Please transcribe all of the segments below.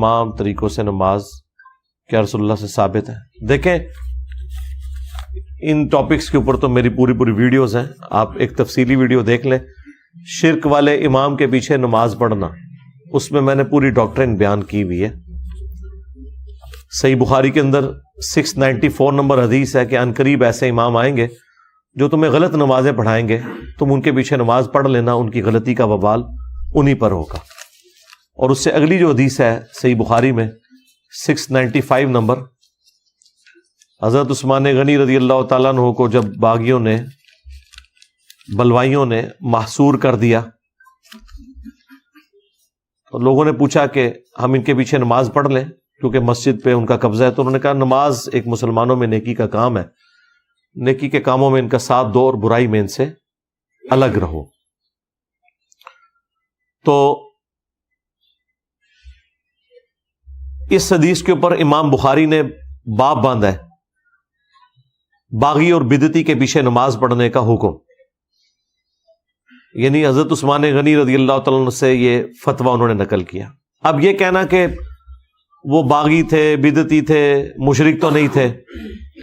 تمام طریقوں سے نماز کیا رسول اللہ سے ثابت ہے؟ دیکھیں ان ٹاپکس کے اوپر تو میری پوری ویڈیوز ہیں، آپ ایک تفصیلی ویڈیو دیکھ لیں، شرک والے امام کے پیچھے نماز پڑھنا، اس میں میں نے پوری ڈاکٹرن بیان کی ہوئی ہے۔ صحیح بخاری کے اندر 694 نمبر حدیث ہے کہ ان قریب ایسے امام آئیں گے جو تمہیں غلط نمازیں پڑھائیں گے، تم ان کے پیچھے نماز پڑھ لینا، ان کی غلطی کا وبال انہی پر ہوگا۔ اور اس سے اگلی جو حدیث ہے صحیح بخاری میں 695 نمبر، حضرت عثمان غنی رضی اللہ تعالیٰ عنہ کو جب باغیوں نے، بلوائیوں نے محصور کر دیا تو لوگوں نے پوچھا کہ ہم ان کے پیچھے نماز پڑھ لیں کیونکہ مسجد پہ ان کا قبضہ ہے، تو انہوں نے کہا نماز ایک مسلمانوں میں نیکی کا کام ہے، نیکی کے کاموں میں ان کا ساتھ دو اور برائی میں ان سے الگ رہو۔ تو اس حدیث کے اوپر امام بخاری نے باب باندھا ہے، باغی اور بدعتی کے پیچھے نماز پڑھنے کا حکم، یعنی حضرت عثمان غنی رضی اللہ تعالیٰ عنہ سے یہ فتویٰ انہوں نے نقل کیا۔ اب یہ کہنا کہ وہ باغی تھے، بدعتی تھے، مشرک تو نہیں تھے،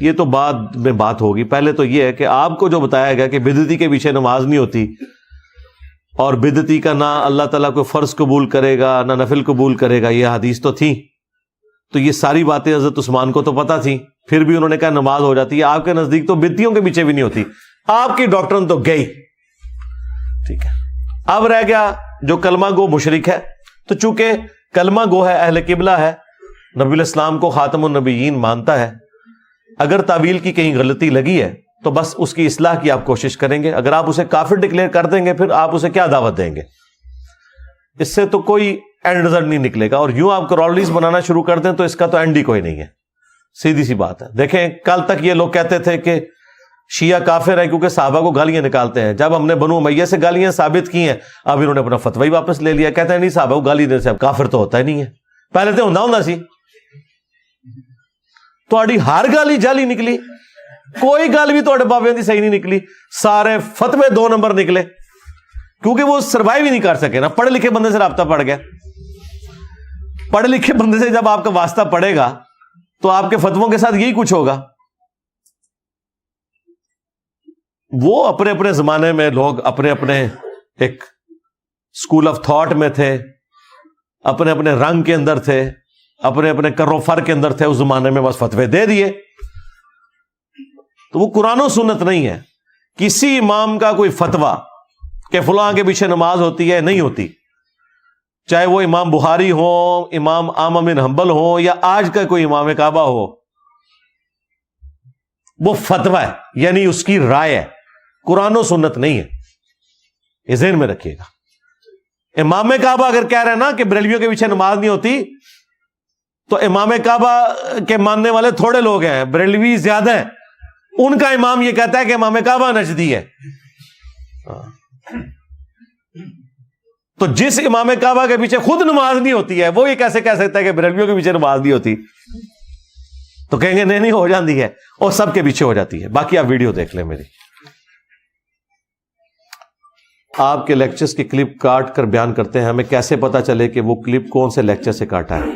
یہ تو بعد میں بات ہوگی۔ پہلے تو یہ ہے کہ آپ کو جو بتایا گیا کہ بدعتی کے پیچھے نماز نہیں ہوتی، اور بدعتی کا نہ اللہ تعالیٰ کو فرض قبول کرے گا نہ نفل قبول کرے گا، یہ حدیث تو تھی، تو یہ ساری باتیں حضرت عثمان کو تو پتہ تھی، پھر بھی انہوں نے کہا نماز ہو جاتی ہے۔ آپ کے نزدیک تو بدعتیوں کے پیچھے بھی نہیں ہوتی، آپ کی ڈاکٹرن تو گئی، ٹھیک ہے۔ اب رہ گیا جو کلمہ گو مشرک ہے، تو چونکہ کلمہ گو ہے، اہل قبلہ ہے، نبی الاسلام کو خاتم النبیین مانتا ہے، اگر تعویل کی کہیں غلطی لگی ہے تو بس اس کی اصلاح کی آپ کوشش کریں گے۔ اگر آپ اسے کافر ڈکلیئر کر دیں گے پھر آپ اسے کیا دعوت دیں گے؟ اس سے تو کوئی اینڈ رزلٹ نہیں نکلے گا، اور یوں آپ کرالریز بنانا شروع کر دیں تو اس کا تو اینڈ ہی کوئی نہیں ہے، سیدھی سی بات ہے۔ دیکھیں کل تک یہ لوگ کہتے تھے کہ شیعہ کافر ہے کیونکہ صحابہ کو گالیاں نکالتے ہیں، جب ہم نے بنو امیہ سے گالیاں ثابت کی ہیں اب انہوں نے اپنا فتوی واپس لے لیا، کہتے ہیں نہیں صحابہ کو گالی دینے سے اب کافر تو ہوتا ہی نہیں ہے، پہلے تو ہوندا سی۔ تہاڈی ہر گالی جعلی نکلی، کوئی گل بھی تہاڈے بابے دی صحیح نہیں نکلی، سارے فتوے 2 نمبر نکلے، کیونکہ وہ سروائیو ہی نہیں کر سکے نا، پڑھے لکھے بندے سے رابطہ پڑ گیا۔ پڑھے لکھے بندے سے جب آپ کا واسطہ پڑے گا تو آپ کے فتووں کے ساتھ یہی کچھ ہوگا۔ وہ اپنے اپنے زمانے میں لوگ اپنے اپنے ایک اسکول آف تھاٹ میں تھے، اپنے اپنے رنگ کے اندر تھے، اپنے اپنے کرو فر کے اندر تھے، اس زمانے میں بس فتوے دے دیے۔ تو وہ قرآن و سنت نہیں ہے۔ کسی امام کا کوئی فتویٰ کہ فلاں کے پیچھے نماز ہوتی ہے نہیں ہوتی، چاہے وہ امام بخاری ہو، امام احمد بن حنبل ہو، یا آج کا کوئی امام کعبہ ہو، وہ فتویٰ ہے، یعنی اس کی رائے ہے، قرآن و سنت نہیں ہے، یہ ذہن میں رکھیے گا۔ امام کعبہ اگر کہہ رہے ہیں نا کہ بریلویوں کے پیچھے نماز نہیں ہوتی، تو امام کعبہ کے ماننے والے تھوڑے لوگ ہیں، بریلوی زیادہ ہیں، ان کا امام یہ کہتا ہے کہ امام کعبہ نجدی ہے۔ تو جس امام کعبہ کے پیچھے خود نماز نہیں ہوتی ہے وہ یہ کیسے کہہ سکتا ہے کہ بریلویوں کے پیچھے نماز نہیں ہوتی؟ تو کہیں گے نہیں ہو جاتی ہے، اور سب کے پیچھے ہو جاتی ہے۔ باقی آپ ویڈیو دیکھ لیں میری۔ آپ کے لیکچرز کی کلپ کاٹ کر بیان کرتے ہیں، ہمیں کیسے پتا چلے کہ وہ کلپ کون سے لیکچر سے کاٹا ہے؟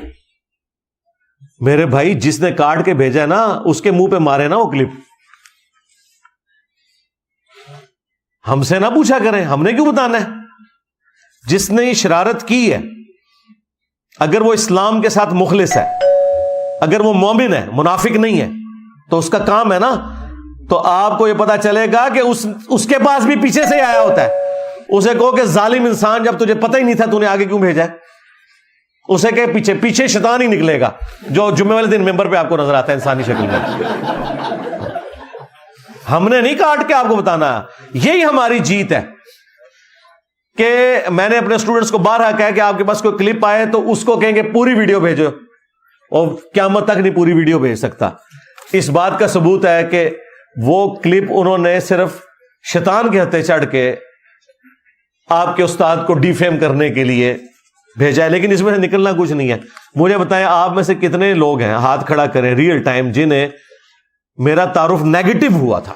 میرے بھائی جس نے کاٹ کے بھیجا ہے نا اس کے منہ پہ مارے نا وہ کلپ، ہم سے نہ پوچھا کریں، ہم نے کیوں بتانا ہے؟ جس نے یہ شرارت کی ہے، اگر وہ اسلام کے ساتھ مخلص ہے، اگر وہ مومن ہے، منافق نہیں ہے، تو اس کا کام ہے نا، تو آپ کو یہ پتا چلے گا کہ اس کے پاس بھی پیچھے سے آیا ہوتا ہے۔ اسے کہو کہ ظالم انسان، جب تجھے پتہ ہی نہیں تھا تو نے آگے کیوں بھیجا ہے؟ اسے کہ پیچھے شیطان ہی نکلے گا جو جمعے والے دن ممبر پہ آپ کو نظر آتا ہے انسانی شکل میں۔ ہم نے نہیں کاٹ کے آپ کو بتانا، یہی ہماری جیت ہے کہ میں نے اپنے اسٹوڈنٹس کو بارہا کہا کہ آپ کے پاس کوئی کلپ آئے تو اس کو کہیں گے پوری ویڈیو بھیجو، اور قیامت تک نہیں پوری ویڈیو بھیج سکتا۔ اس بات کا ثبوت ہے کہ وہ کلپ انہوں نے صرف شیطان کے ہتھے چڑھ کے آپ کے استاد کو ڈیفیم کرنے کے لیے بھیجا ہے، لیکن اس میں سے نکلنا کچھ نہیں ہے۔ مجھے بتائیں آپ میں سے کتنے لوگ ہیں، ہاتھ کھڑا کریں ریئل ٹائم، جنہیں میرا تعارف نیگیٹو ہوا تھا؟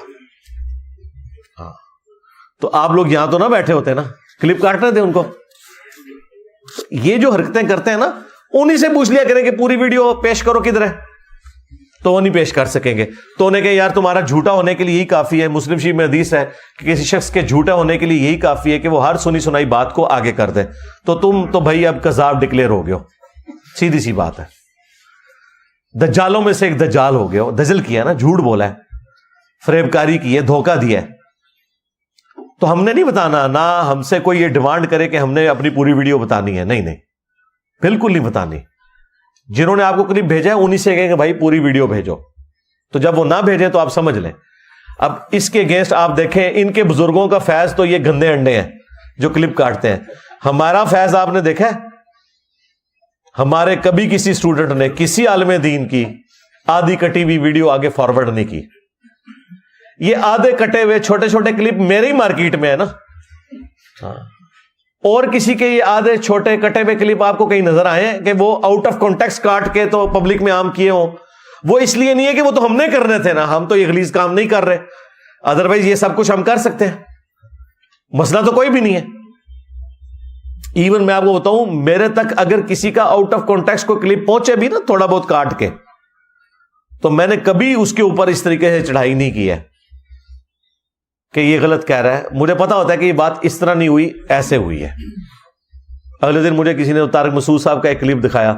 تو آپ لوگ یہاں تو نہ بیٹھے ہوتے نا، کلپ کاٹنے تھے ان کو۔ یہ جو حرکتیں کرتے ہیں نا انہی سے پوچھ لیا کریں کہ پوری ویڈیو پیش کرو کدھر ہے، تو وہ نہیں پیش کر سکیں گے. تو انہیں کہ یار تمہارا جھوٹا ہونے کے لیے یہی کافی ہے. مسلم شریف میں حدیث ہے کہ کسی شخص کے جھوٹا ہونے کے لیے یہی کافی ہے کہ وہ ہر سنی سنائی بات کو آگے کر دے. تو تم تو بھائی اب کذاب ڈکلیئر ہو گئے ہو، سیدھی سی بات ہے. دجالوں میں سے ایک دجال ہو گیا ہو. دجل کیا نا، جھوٹ بولا ہے، فریب کاری کی ہے، دھوکہ دیا ہے. تو ہم نے نہیں بتانا، نہ ہم سے کوئی یہ ڈیمانڈ کرے کہ ہم نے اپنی پوری ویڈیو بتانی ہے. نہیں، بالکل نہیں بتانی. جنہوں نے آپ کو کلپ بھیجا ہے انہی سے کہیں کہ بھائی پوری ویڈیو بھیجو. تو جب وہ نہ بھیجیں تو آپ سمجھ لیں. اب اس کے اگینسٹ آپ دیکھیں ان کے بزرگوں کا فیض تو یہ گندے انڈے ہیں جو کلپ کاٹتے ہیں. ہمارا فیض آپ نے دیکھا ہے؟ ہمارے کبھی کسی اسٹوڈنٹ نے کسی عالم دین کی آدھی کٹی ہوئی ویڈیو آگے فارورڈ نہیں کی. یہ آدھے کٹے ہوئے چھوٹے چھوٹے کلپ میرے ہی مارکیٹ میں ہے نا. اور کسی کے یہ آدھے چھوٹے کٹے ہوئے کلپ آپ کو کہیں نظر آئے ہیں کہ وہ آؤٹ آف کانٹیکسٹ کاٹ کے تو پبلک میں عام کیے ہوں؟ وہ اس لیے نہیں ہے کہ وہ تو ہم نے کرنے تھے نا، ہم تو یہ غلیظ کام نہیں کر رہے. ادروائز یہ سب کچھ ہم کر سکتے ہیں، مسئلہ تو کوئی بھی نہیں ہے. ایون میں آپ کو بتاؤں، میرے تک اگر کسی کا آؤٹ آف کانٹیکسٹ کو کلپ پہنچے بھی نا تھوڑا بہت کاٹ کے، تو میں نے کبھی اس کے اوپر اس طریقے سے چڑھائی نہیں کی ہے کہ یہ غلط کہہ رہا ہے. مجھے پتا ہوتا ہے کہ یہ بات اس طرح نہیں ہوئی، ایسے ہوئی ہے. اگلے دن مجھے کسی نے طارق مسعود صاحب کا ایک کلپ دکھایا.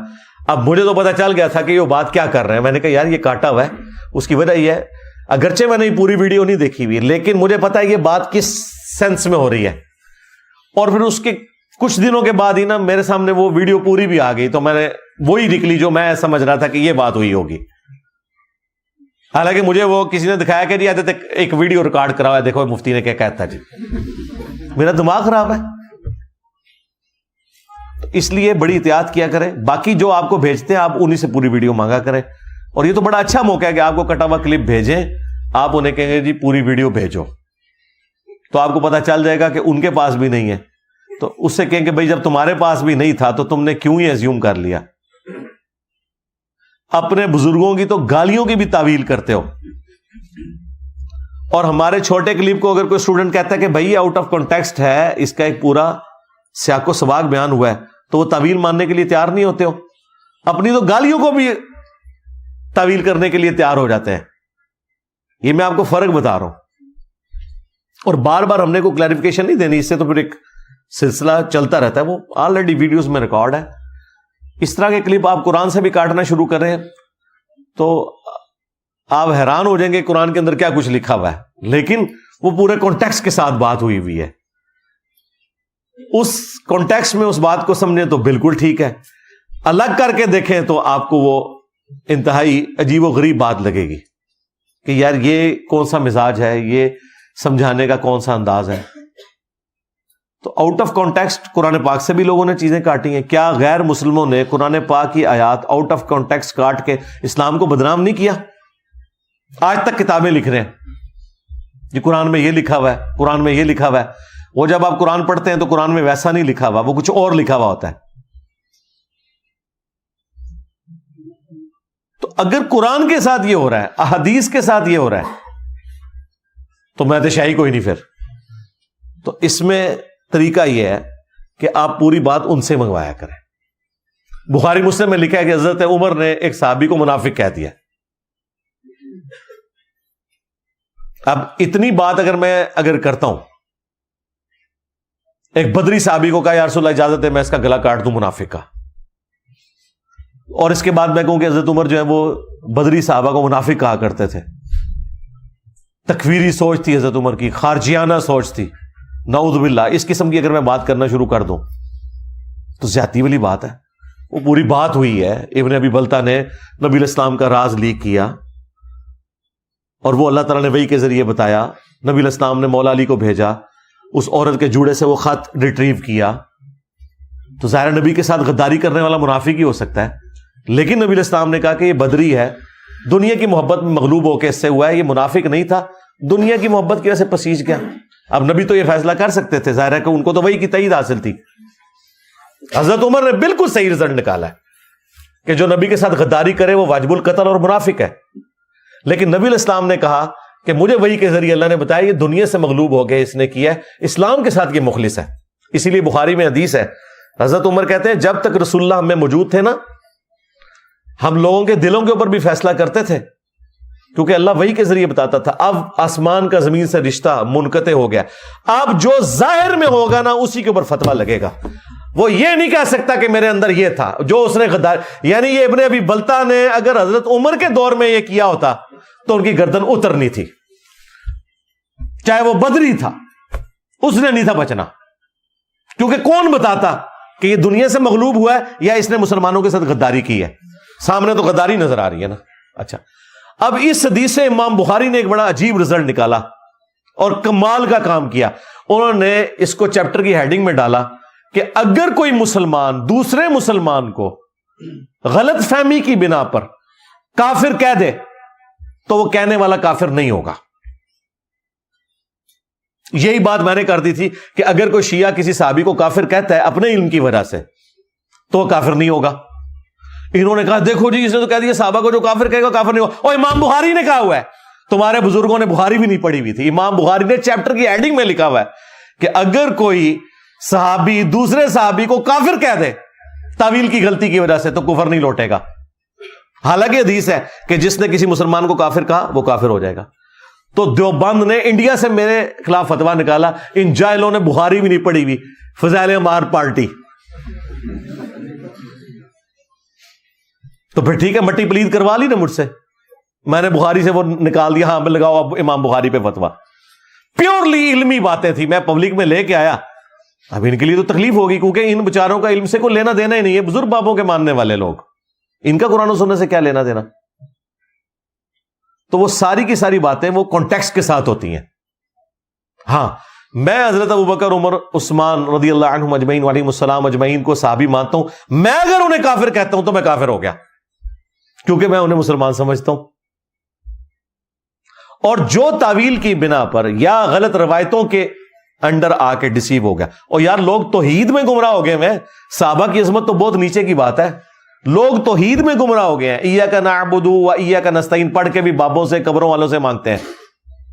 اب مجھے تو پتا چل گیا تھا کہ یہ بات کیا کر رہے ہیں. میں نے کہا یار یہ کاٹا ہوا ہے. اس کی وجہ یہ ہے، اگرچہ میں نے پوری ویڈیو نہیں دیکھی ہوئی لیکن مجھے پتا ہے یہ بات کس سینس میں ہو رہی ہے. اور پھر اس کے کچھ دنوں کے بعد ہی نا میرے سامنے وہ ویڈیو پوری بھی آ گئی، تو میں نے وہی نکلی جو میں سمجھ رہا تھا کہ یہ بات ہوئی ہوگی. حالانکہ مجھے وہ کسی نے دکھایا کہ جی ایک ویڈیو ریکارڈ کرا ہوا ہے، دیکھو مفتی نے کیا کہتا ہے. جی میرا دماغ خراب ہے. اس لیے بڑی احتیاط کیا کریں. باقی جو آپ کو بھیجتے ہیں آپ انہی سے پوری ویڈیو مانگا کریں. اور یہ تو بڑا اچھا موقع ہے کہ آپ کو کٹا ہوا کلپ بھیجیں، آپ انہیں کہیں گے جی پوری ویڈیو بھیجو، تو آپ کو پتا چل جائے گا کہ ان کے پاس بھی نہیں ہے. تو اس سے کہیں کہ بھائی جب تمہارے پاس بھی نہیں تھا تو تم نے کیوں ہی ایزیوم کر لیا. اپنے بزرگوں کی تو گالیوں کی بھی تعویل کرتے ہو. اور ہمارے چھوٹے کلپ کو اگر کوئی اسٹوڈنٹ کہتا ہے کہ بھائی آؤٹ آف کانٹیکسٹ ہے، اس کا ایک پورا سیاق و سباق بیان ہوا ہے، تو وہ تعویل ماننے کے لیے تیار نہیں ہوتے ہو. اپنی تو گالیوں کو بھی تعویل کرنے کے لیے تیار ہو جاتے ہیں. یہ میں آپ کو فرق بتا رہا ہوں. اور بار بار ہم نے کوئی کلیریفیکیشن نہیں دینی، اس سے تو پھر ایک سلسلہ چلتا رہتا ہے. وہ آلریڈی ویڈیوز میں ریکارڈ ہے. اس طرح کے کلپ آپ قرآن سے بھی کاٹنا شروع کر رہے ہیں تو آپ حیران ہو جائیں گے قرآن کے اندر کیا کچھ لکھا ہوا ہے، لیکن وہ پورے کانٹیکسٹ کے ساتھ بات ہوئی ہے. اس کانٹیکسٹ میں اس بات کو سمجھیں تو بالکل ٹھیک ہے، الگ کر کے دیکھیں تو آپ کو وہ انتہائی عجیب و غریب بات لگے گی کہ یار یہ کون سا مزاج ہے، یہ سمجھانے کا کون سا انداز ہے. تو آؤٹ آف کانٹیکسٹ قرآن پاک سے بھی لوگوں نے چیزیں کاٹی ہیں. کیا غیر مسلموں نے قرآن پاک کی آیات آؤٹ آف کانٹیکسٹ کاٹ کے اسلام کو بدنام نہیں کیا؟ آج تک کتابیں لکھ رہے ہیں یہ قرآن میں یہ لکھا ہوا ہے، قرآن میں یہ لکھا ہوا ہے. وہ جب آپ قرآن پڑھتے ہیں تو قرآن میں ویسا نہیں لکھا ہوا، وہ کچھ اور لکھا ہوا ہوتا ہے. تو اگر قرآن کے ساتھ یہ ہو رہا ہے، احادیث کے ساتھ یہ ہو رہا ہے، تو میں تو شاہی کوئی نہیں. پھر تو اس میں طریقہ یہ ہے کہ آپ پوری بات ان سے منگوایا کریں. بخاری مسلم میں لکھا ہے کہ حضرت عمر نے ایک صحابی کو منافق کہہ دیا. اب اتنی بات اگر کرتا ہوں، ایک بدری صحابی کو کہا یا رسول اللہ اجازت ہے میں اس کا گلا کاٹ دوں منافق کا، اور اس کے بعد میں کہوں کہ حضرت عمر جو ہے وہ بدری صحابہ کو منافق کہا کرتے تھے. تکفیری سوچ تھی حضرت عمر کی، خارجیانہ سوچ تھی. نعوذ باللہ اس قسم کی اگر میں بات کرنا شروع کر دوں تو زیادتی والی بات ہے. وہ پوری بات ہوئی ہے. ابن ابی بلتہ نے نبی علیہ السلام کا راز لیک کیا اور وہ اللہ تعالیٰ نے وحی کے ذریعے بتایا. نبی علیہ السلام نے مولا علی کو بھیجا، اس عورت کے جوڑے سے وہ خط ریٹریو کیا. تو ظاہر نبی کے ساتھ غداری کرنے والا منافق ہی ہو سکتا ہے. لیکن نبی علیہ السلام نے کہا کہ یہ بدری ہے، دنیا کی محبت میں مغلوب ہو کے اس سے ہوا ہے، یہ منافق نہیں تھا، دنیا کی محبت کی وجہ سے پسیج گیا. اب نبی تو یہ فیصلہ کر سکتے تھے، ظاہر ہے کہ ان کو تو وہی کی تائید حاصل تھی. حضرت عمر نے بالکل صحیح رزلٹ نکالا ہے کہ جو نبی کے ساتھ غداری کرے وہ واجب القتل اور منافق ہے. لیکن نبی علیہ السلام نے کہا کہ مجھے وحی کے ذریعے اللہ نے بتایا یہ دنیا سے مغلوب ہو گئے، اس نے کیا ہے، اسلام کے ساتھ یہ مخلص ہے. اسی لیے بخاری میں حدیث ہے حضرت عمر کہتے ہیں جب تک رسول اللہ ہم میں موجود تھے نا، ہم لوگوں کے دلوں کے اوپر بھی فیصلہ کرتے تھے، کیونکہ اللہ وحی کے ذریعے بتاتا تھا. اب آسمان کا زمین سے رشتہ منقطع ہو گیا، اب جو ظاہر میں ہوگا نا اسی کے اوپر فتویٰ لگے گا. وہ یہ نہیں کہہ سکتا کہ میرے اندر یہ تھا جو اس نے غدار، یعنی یہ ابن ابی بلتا نے اگر حضرت عمر کے دور میں یہ کیا ہوتا تو ان کی گردن اترنی تھی، چاہے وہ بدری تھا، اس نے نہیں تھا بچنا. کیونکہ کون بتاتا کہ یہ دنیا سے مغلوب ہوا ہے یا اس نے مسلمانوں کے ساتھ غداری کی ہے؟ سامنے تو غداری نظر آ رہی ہے نا. اچھا، اب اس حدیث سے امام بخاری نے ایک بڑا عجیب رزلٹ نکالا اور کمال کا کام کیا. انہوں نے اس کو چیپٹر کی ہیڈنگ میں ڈالا کہ اگر کوئی مسلمان دوسرے مسلمان کو غلط فہمی کی بنا پر کافر کہہ دے تو وہ کہنے والا کافر نہیں ہوگا. یہی بات میں نے کر دی تھی کہ اگر کوئی شیعہ کسی صحابی کو کافر کہتا ہے اپنے علم کی وجہ سے تو وہ کافر نہیں ہوگا. انہوں نے کہا دیکھو جی اس نے تو کہہ دیا صحابہ کو جو کافر کہے گا کافر نہیں ہوگا. اور امام بخاری نے کہا ہوا ہے، تمہارے بزرگوں نے بخاری بھی نہیں پڑھی ہوئی تھی، امام بخاری نے چیپٹر کی ہیڈنگ میں لکھا ہوا ہے کہ اگر کوئی صحابی دوسرے صحابی کو کافر کہہ دے تعویل کی غلطی کی وجہ سے تو کفر نہیں لوٹے گا. حالانکہ حدیث ہے کہ جس نے کسی مسلمان کو کافر کہا وہ کافر ہو جائے گا. تو دیوبند نے انڈیا سے میرے خلاف فتویٰ نکالا، ان جاہلوں نے بخاری بھی نہیں پڑھی ہوئی، فضائل مار پارٹی. تو پھر ٹھیک ہے مٹی پلید کروا لی نا مجھ سے، میں نے بخاری سے وہ نکال دیا، ہاں لگاؤ اب امام بخاری پہ فتویٰ. پیورلی علمی باتیں تھی، میں پبلک میں لے کے آیا. اب ان کے لیے تو تکلیف ہوگی کیونکہ ان بچاروں کا علم سے کوئی لینا دینا ہی نہیں ہے، بزرگ بابوں کے ماننے والے لوگ، ان کا قرآن و سننے سے کیا لینا دینا. تو وہ ساری کی ساری باتیں وہ کانٹیکسٹ کے ساتھ ہوتی ہیں. ہاں میں حضرت ابوبکر عمر عثمان رضی اللہ عنہم اجمعین وعلیہم السلام اجمعین کو صحابی مانتا ہوں. میں اگر انہیں کافر کہتا ہوں تو میں کافر ہو گیا کیونکہ میں انہیں مسلمان سمجھتا ہوں. اور جو تعویل کی بنا پر یا غلط روایتوں کے انڈر آ کے ڈسیو ہو گیا، اور یار لوگ توحید میں گمراہ ہو گئے ہیں. صحابہ کی عظمت تو بہت نیچے کی بات ہے، لوگ توحید میں گمراہ ہو گئے ہیں. ایاک نعبد و ایاک نستعین پڑھ کے بھی بابوں سے قبروں والوں سے مانگتے ہیں،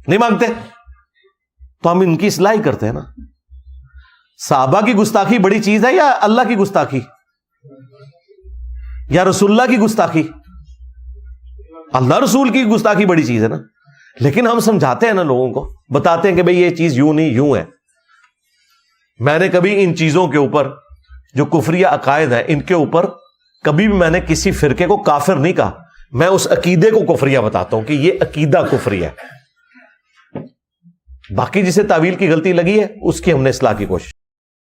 نہیں مانگتے تو ہم ان کی اصلاح ہی کرتے ہیں نا. صحابہ کی گستاخی بڑی چیز ہے یا اللہ کی گستاخی یا رسول اللہ کی گستاخی؟ اللہ رسول کی گستاخی بڑی چیز ہے نا. لیکن ہم سمجھاتے ہیں نا لوگوں کو، بتاتے ہیں کہ بھئی یہ چیز یوں نہیں یوں ہے. میں نے کبھی ان چیزوں کے اوپر جو کفریہ عقائد ہیں ان کے اوپر کبھی بھی میں نے کسی فرقے کو کافر نہیں کہا، میں اس عقیدے کو کفریہ بتاتا ہوں کہ یہ عقیدہ کفری ہے. باقی جسے تعویل کی غلطی لگی ہے اس کی ہم نے اصلاح کی کوشش